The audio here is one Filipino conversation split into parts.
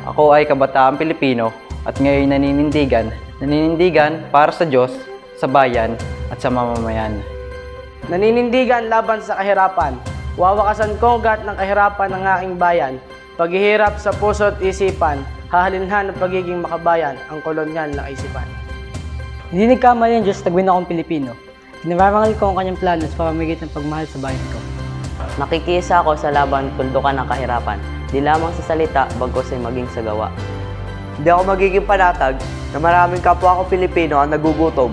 Ako ay kabataang Pilipino at ngayon naninindigan para sa Diyos, sa bayan at sa mamamayan. Naninindigan laban sa kahirapan. Wawakasan ko ang gat ng kahirapan ng aking bayan. Paghihirap sa puso't isipan, hahalinhan ng pagiging makabayan ang kolonyal na kaisipan. Hindi nagkamali ang Diyos tagwin akong Pilipino. Pinararangal ko ang kanyang plano sa pamamagitan ng pagmahal sa bayan ko. Nakikisa ako sa laban tuldukan ng kahirapan, di lamang sa salita, bagkus ay maging sa gawa. Hindi ako magiging panatag na maraming kapwa ko Pilipino ang nagugutom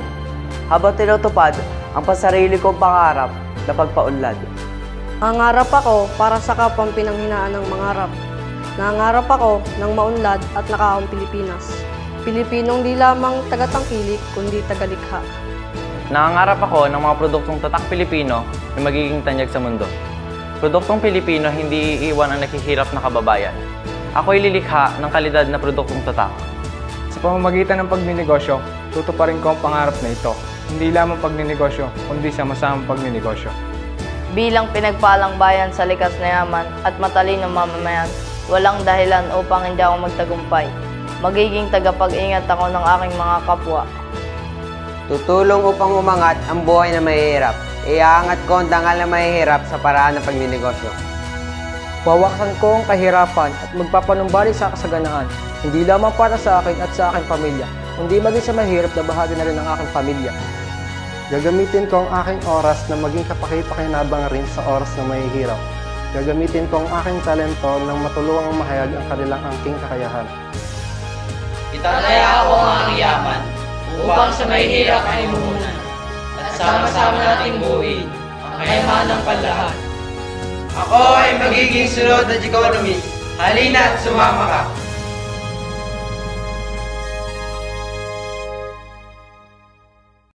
habang tinutupad ang pasarili kong pangarap na pagpaunlad. Nangarap ako para sa kapwang pinanghinaan ng mangarap. Nangarap ako ng maunlad at nakaong Pilipinas. Pilipinong di lamang tagatangkilik, kundi tagalikha. Nangangarap ako ng mga produktong tatak Pilipino na magiging tanyag sa mundo. Produktong Pilipino hindi iiwan ang naghihirap na kababayan. Ako'y lilikha ng kalidad na produktong tatak. Sa pamamagitan ng pagninegosyo, tutuparin ko ang pangarap na ito. Hindi lamang pagninegosyo, kundi sama-samang pagninegosyo. Bilang pinagpalang bayan sa likas na yaman at matalinong mamamayan, walang dahilan upang hindi ako magtagumpay. Magiging tagapag-ingat ako ng aking mga kapwa. Tutulong upang umangat ang buhay na mahihirap. Iaangat ko ang dangal na mahihirap sa paraan ng pagninegosyo. Wawakasan ko ang kahirapan at magpapanumbalik sa kasaganaan, hindi lamang para sa akin at sa aking pamilya, kundi maging sa mahirap na bahagi na rin ng aking pamilya. Gagamitin ko ang aking oras na maging kapaki-pakinabang rin sa oras na mahihirap. Gagamitin ko ang aking talento nang matulungang mahayag ang kanilang angking kakayahan. Itataya ako ang aking yaman upang sa mahihirap ay mumunan at sama-sama nating buuin ang kayamanan ng panlahat. Ako ay magiging sunod na economy. Halina't sumama ka!